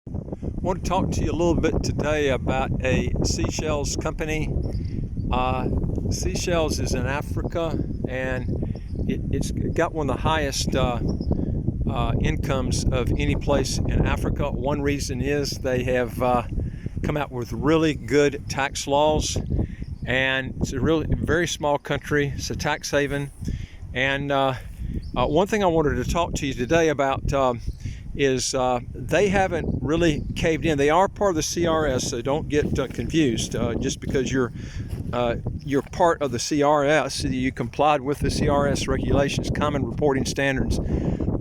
I want to talk to you a little bit today about a Seychelles company. Seychelles is in Africa, and it's got one of the highest incomes of any place in Africa. One reason is they have come out with really good tax laws, and it's a really very small country. It's a tax haven. And one thing I wanted to talk to you today about is they haven't really caved in. They are part of the CRS, so don't get confused. Just because you're part of the CRS, you complied with the CRS regulations, common reporting standards,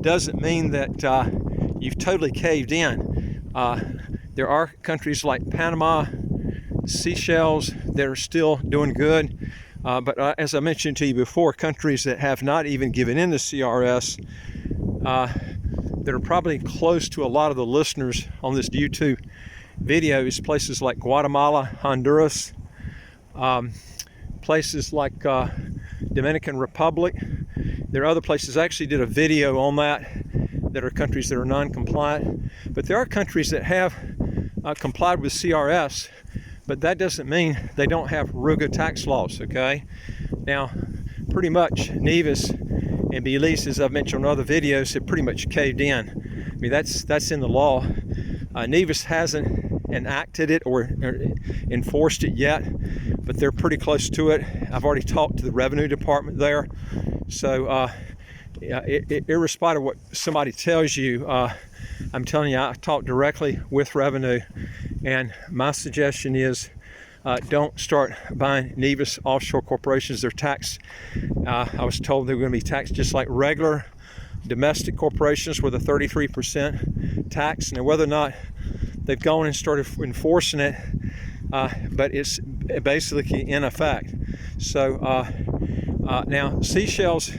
doesn't mean that you've totally caved in. There are countries like Panama, Seychelles that are still doing good. But as I mentioned to you before, countries that have not even given in to CRS, that are probably close to a lot of the listeners on this YouTube video, is places like Guatemala, Honduras, places like Dominican Republic. There are other places. I actually did a video on that are countries that are non-compliant. But there are countries that have complied with CRS, but that doesn't mean they don't have real good tax laws, okay? Now, pretty much Nevis and Belize, as I've mentioned on other videos, have pretty much caved in. I mean, that's in the law. Nevis hasn't enacted it or enforced it yet, but they're pretty close to it. I've already talked to the revenue department there. So irrespective of what somebody tells you, I'm telling you, I talk directly with revenue, and my suggestion is don't start buying Nevis offshore corporations. They're taxed. I was told they were going to be taxed just like regular domestic corporations with a 33% tax. Now, whether or not they've gone and started enforcing it, but it's basically in effect. So now Seychelles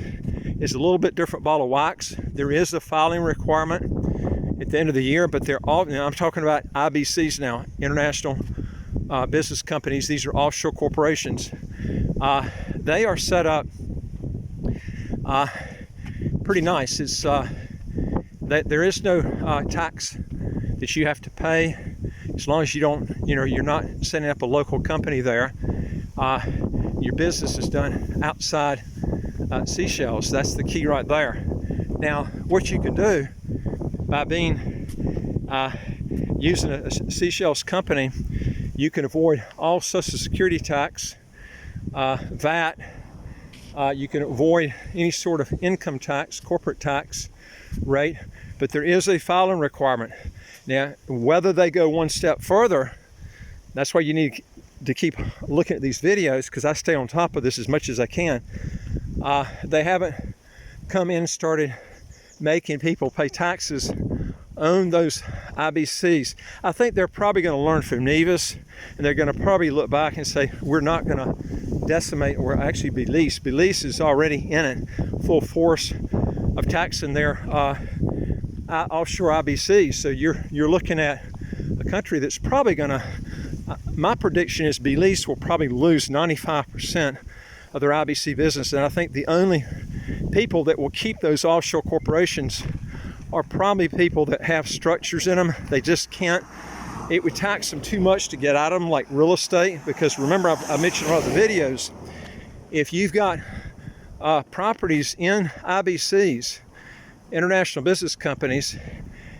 is a little bit different ball of wax. There is a filing requirement at the end of the year, but they're all, I'm talking about IBCs now, international business companies. These are offshore corporations. They are set up pretty nice. It's that there is no tax that you have to pay as long as you don't, you're not setting up a local company there. Your business is done outside Seychelles. That's the key right there. Now, what you can do by being using a Seychelles company, you can avoid all Social Security tax, VAT. You can avoid any sort of income tax, corporate tax rate, but there is a filing requirement. Now, whether they go one step further, that's why you need to keep looking at these videos, because I stay on top of this as much as I can. They haven't come in and started making people pay taxes on those IBCs. I think they're probably going to learn from Nevis, and they're going to probably look back and say, we're not going to decimate, or actually Belize. Belize is already in it, full force of taxing their offshore IBCs. So you're looking at a country that's probably going to, my prediction is Belize will probably lose 95% of their IBC business. And I think the only people that will keep those offshore corporations are probably people that have structures in them. They just can't, it would tax them too much to get out of them, like real estate. Because remember, I mentioned in other videos, if you've got properties in IBCs, international business companies,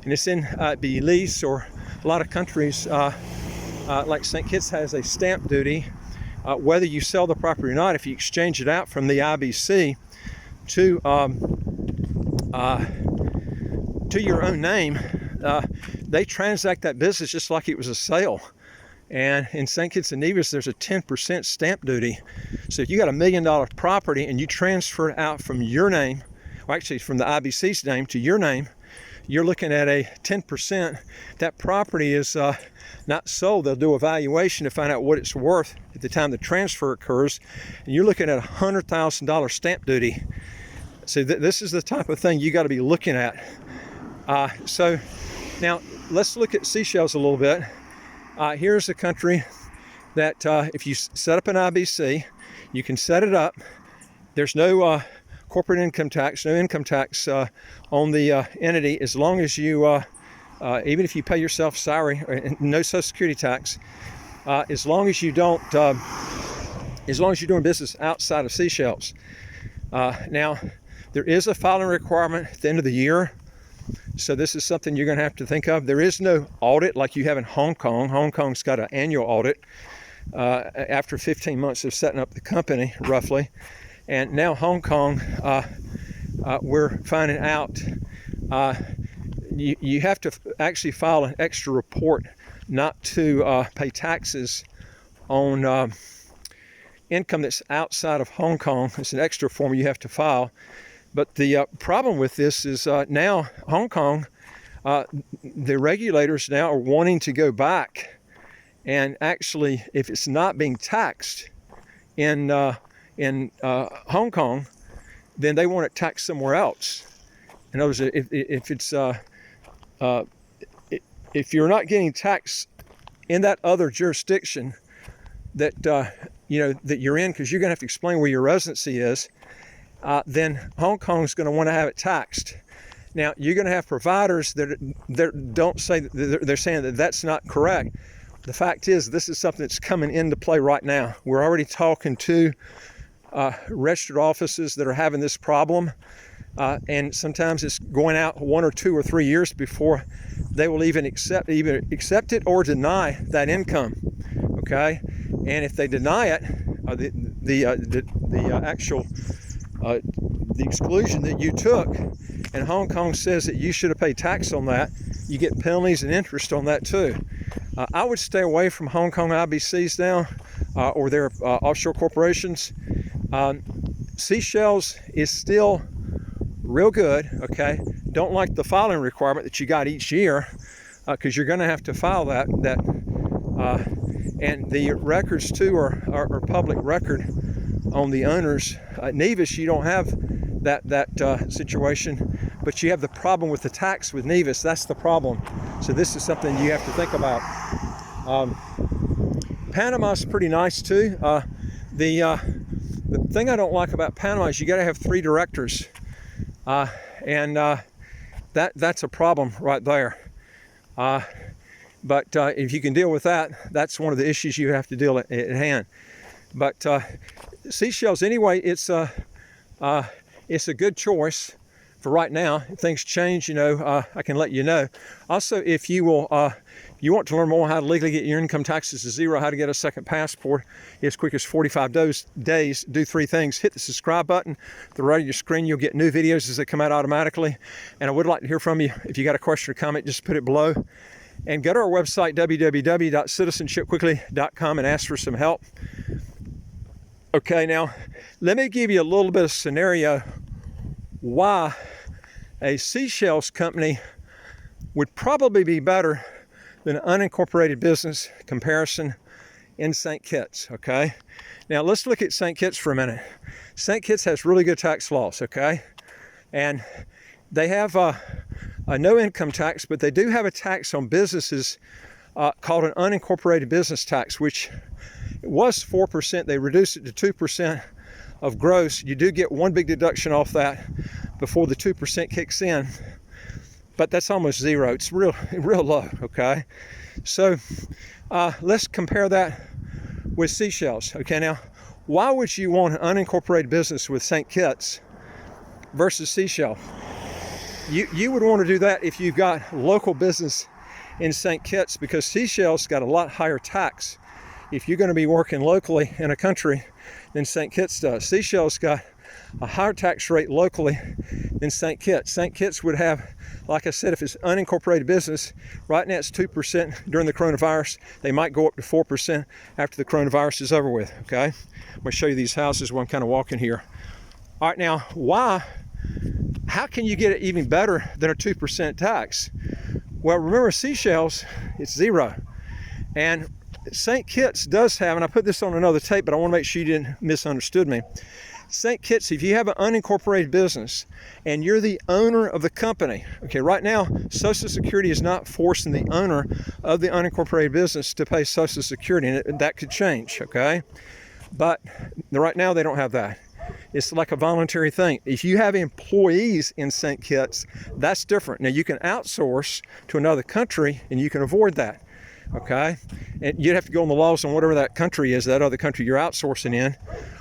and it's in Belize or a lot of countries, like St. Kitts has a stamp duty, whether you sell the property or not. If you exchange it out from the IBC to your own name, they transact that business just like it was a sale. And in St. Kitts and Nevis, there's a 10% stamp duty. So if you got $1 million property and you transfer it out from your name, or actually from the IBC's name to your name, you're looking at a 10%. That property is not sold. They'll do a valuation to find out what it's worth at the time the transfer occurs, and you're looking at $100,000 stamp duty. So this is the type of thing you got to be looking at. So now let's look at Seychelles a little bit. Here's a country that if you set up an IBC, you can set it up. There's no corporate income tax, no income tax on the entity, as long as you even if you pay yourself salary, no Social Security tax, as long as you're doing business outside of Seychelles. Now, there is a filing requirement at the end of the year, so this is something you're going to have to think of. There is no audit like you have in Hong Kong. Hong Kong's got an annual audit after 15 months of setting up the company, roughly. And now Hong Kong, we're finding out you have to actually file an extra report not to pay taxes on income that's outside of Hong Kong. It's an extra form you have to file. But the problem with this is now Hong Kong, the regulators now are wanting to go back and actually, if it's not being taxed in Hong Kong, then they want it taxed somewhere else. In other words, if it's if you're not getting taxed in that other jurisdiction that that you're in, because you're going to have to explain where your residency is, then Hong Kong's going to want to have it taxed. Now, you're going to have providers that don't say that they're saying that that's not correct. The fact is, this is something that's coming into play right now. We're already talking to registered offices that are having this problem, and sometimes it's going out 1 or 2 or 3 years before they will even accept it or deny that income. Okay, and if they deny it, the exclusion that you took, and Hong Kong says that you should have paid tax on that, you get penalties and interest on that too. I would stay away from Hong Kong IBCs now, or their offshore corporations. Seychelles is still real good. Okay, don't like the filing requirement that you got each year, because you're going to have to file that. And the records too are public record on the owners. Nevis, you don't have that situation, but you have the problem with the tax with Nevis. That's the problem. So this is something you have to think about. Panama's pretty nice too. The thing I don't like about Panama is you got to have 3 directors, and that's a problem right there. But if you can deal with that, that's one of the issues you have to deal at hand. But Seychelles, anyway, it's a good choice for right now. If things change, I can let you know. Also, if you will, you want to learn more how to legally get your income taxes to zero, how to get a second passport as quick as 45 days, do 3 things. Hit the subscribe button at the right of your screen. You'll get new videos as they come out automatically. And I would like to hear from you. If you got a question or comment, just put it below. And go to our website, www.citizenshipquickly.com, and ask for some help. Okay, now let me give you a little bit of scenario why a Seychelles company would probably be better than an unincorporated business comparison in St. Kitts. Okay, now let's look at St. Kitts for a minute. St. Kitts has really good tax laws. Okay, and they have no income tax, but they do have a tax on businesses called an unincorporated business tax, which was 4%. They reduced it to 2% of gross. You do get one big deduction off that before the 2% kicks in, but that's almost zero. It's real low. Okay, so let's compare that with Seychelles. Okay, now why would you want an unincorporated business with St. Kitts versus Seychelles? You would want to do that if you've got local business in St. Kitts, because Seychelles got a lot higher tax if you're going to be working locally in a country than St. Kitts does. Seychelles got a higher tax rate locally than St. Kitts. St. Kitts would have, like I said, if it's unincorporated business, right now it's 2% during the coronavirus. They might go up to 4% after the coronavirus is over with. Okay, I'm going to show you these houses while I'm kind of walking here. All right, now how can you get it even better than a 2% tax? Well, remember, Seychelles, it's zero. And St. Kitts does have, and I put this on another tape, but I want to make sure you didn't misunderstood me. St. Kitts, if you have an unincorporated business and you're the owner of the company, okay, right now, Social Security is not forcing the owner of the unincorporated business to pay Social Security, and that could change, okay? But right now, they don't have that. It's like a voluntary thing. If you have employees in St. Kitts, that's different. Now you can outsource to another country and you can avoid that, okay? And you'd have to go on the laws on whatever that country is, that other country you're outsourcing in,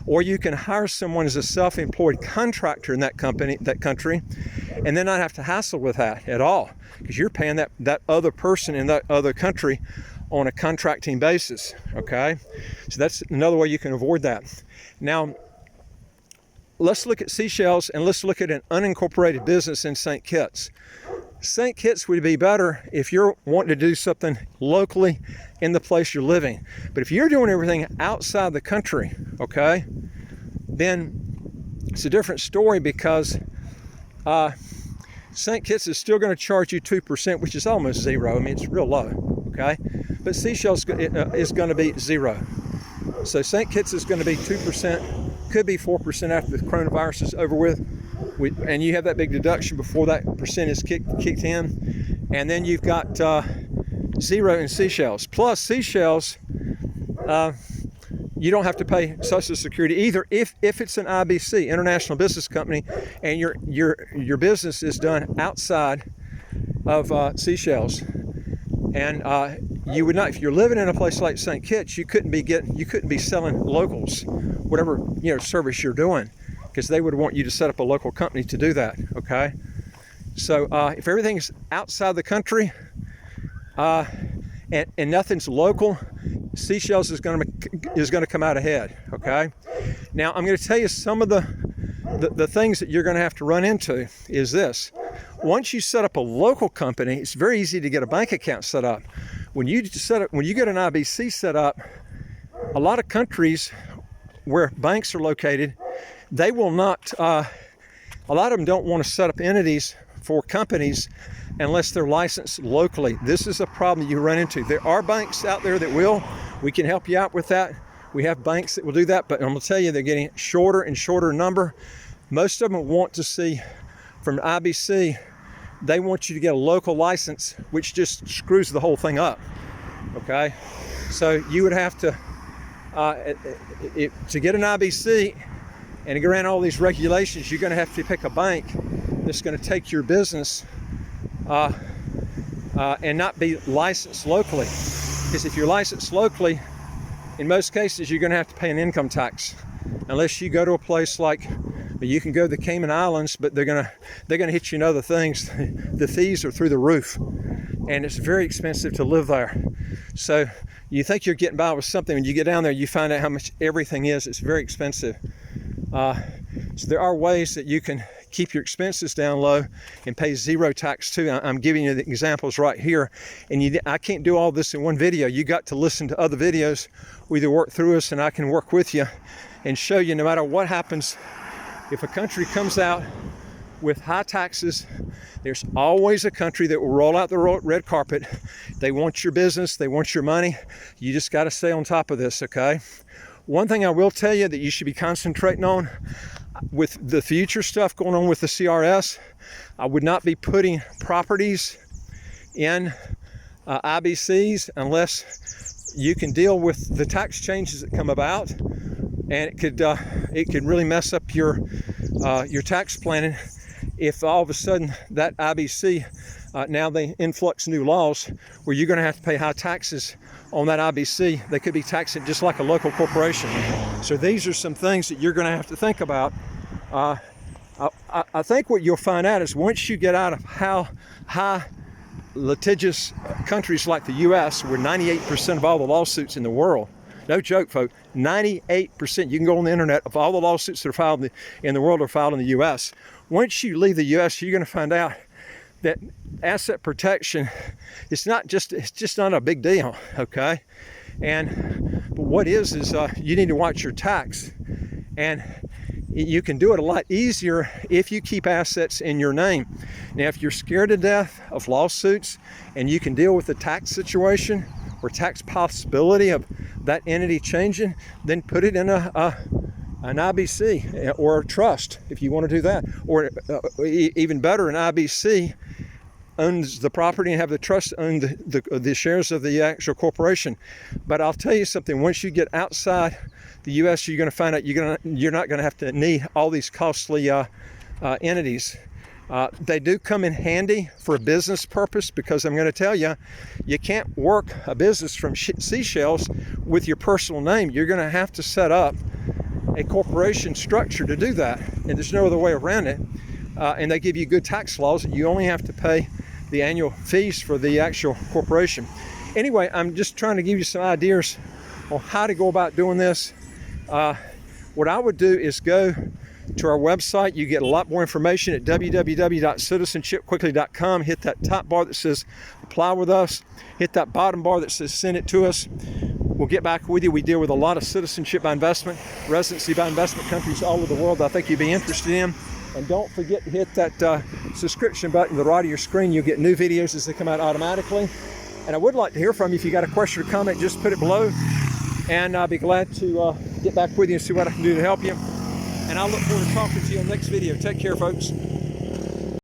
or you can hire someone as a self-employed contractor in that country, and then not have to hassle with that at all, because you're paying that other person in that other country on a contracting basis, okay? So that's another way you can avoid that. Now, let's look at Seychelles, and let's look at an unincorporated business in St. Kitts. St. Kitts would be better if you're wanting to do something locally in the place you're living. But if you're doing everything outside the country, okay, then it's a different story, because St. Kitts is still going to charge you 2%, which is almost zero. I mean, it's real low, okay? But Seychelles is going to be zero. So St. Kitts is going to be 2%, could be 4% after the coronavirus is over with. And you have that big deduction before that percent is kicked in. And then you've got zero in Seychelles. Plus Seychelles, you don't have to pay Social Security either if it's an IBC, International Business Company, and your business is done outside of Seychelles. And you would not, if you're living in a place like St. Kitts, you couldn't be selling locals, whatever service you're doing, because they would want you to set up a local company to do that. Okay, so if everything's outside the country and nothing's local, Seychelles is going to come out ahead. Okay, now I'm going to tell you some of the things that you're going to have to run into is this. Once you set up a local company, it's very easy to get a bank account set up. When you get an IBC set up, a lot of countries where banks are located, they will not, a lot of them don't want to set up entities for companies unless they're licensed locally. This is a problem you run into. There are banks out there that will. We can help you out with that. We have banks that will do that, but I'm going to tell you, they're getting shorter and shorter number. Most of them want to see from the IBC, they want you to get a local license, which just screws the whole thing up, okay? So you would have to get an IBC and to grant all these regulations, you're going to have to pick a bank that's going to take your business and not be licensed locally. Because if you're licensed locally, in most cases, you're going to have to pay an income tax, unless you go to a place like, you can go to the Cayman Islands, but they're gonna hit you in other things. The fees are through the roof, and it's very expensive to live there. So you think you're getting by with something, when you get down there, you find out how much everything is. It's very expensive. So there are ways that you can keep your expenses down low and pay zero tax too. I'm giving you the examples right here, and I can't do all this in one video. You got to listen to other videos. We either work through us, and I can work with you and show you, no matter what happens, if a country comes out with high taxes, there's always a country that will roll out the red carpet. They want your business, they want your money. You just got to stay on top of this, okay? One thing I will tell you that you should be concentrating on with the future stuff going on with the CRS, I would not be putting properties in IBCs unless you can deal with the tax changes that come about, and it could really mess up your tax planning if all of a sudden that IBC now they influx new laws where you're going to have to pay high taxes on that IBC. They could be taxing just like a local corporation. So these are some things that you're going to have to think about. I think what you'll find out is once you get out of how high litigious countries like the U.S., where 98% of all the lawsuits in the world, no joke, folks, 98%, you can go on the internet, of all the lawsuits that are filed in the world are filed in the U.S. Once you leave the U.S., you're going to find out that asset protection, it's just not a big deal, okay? But what is you need to watch your tax, and you can do it a lot easier if you keep assets in your name. Now, if you're scared to death of lawsuits and you can deal with the tax situation or tax possibility of that entity changing, then put it in an IBC or a trust if you want to do that, or even better, an IBC owns the property and have the trust own the shares of the actual corporation. But I'll tell you something, once you get outside the U.S., you're going to find out you're not going to have to need all these costly entities. They do come in handy for a business purpose, because I'm going to tell you, you can't work a business from Seychelles with your personal name. You're going to have to set up a corporation structure to do that, and there's no other way around it. And they give you good tax laws. You only have to pay the annual fees for the actual corporation. Anyway, I'm just trying to give you some ideas on how to go about doing this. What I would do is go to our website. You get a lot more information at www.citizenshipquickly.com. Hit that top bar that says apply with us. Hit that bottom bar that says send it to us. We'll get back with you. We deal with a lot of citizenship by investment, residency by investment companies all over the world that I think you'd be interested in. And don't forget to hit that subscription button to the right of your screen. You'll get new videos as they come out automatically. And I would like to hear from you. If you got a question or comment, just put it below, and I'll be glad to get back with you and see what I can do to help you. And I look forward to talking to you in the next video. Take care, folks.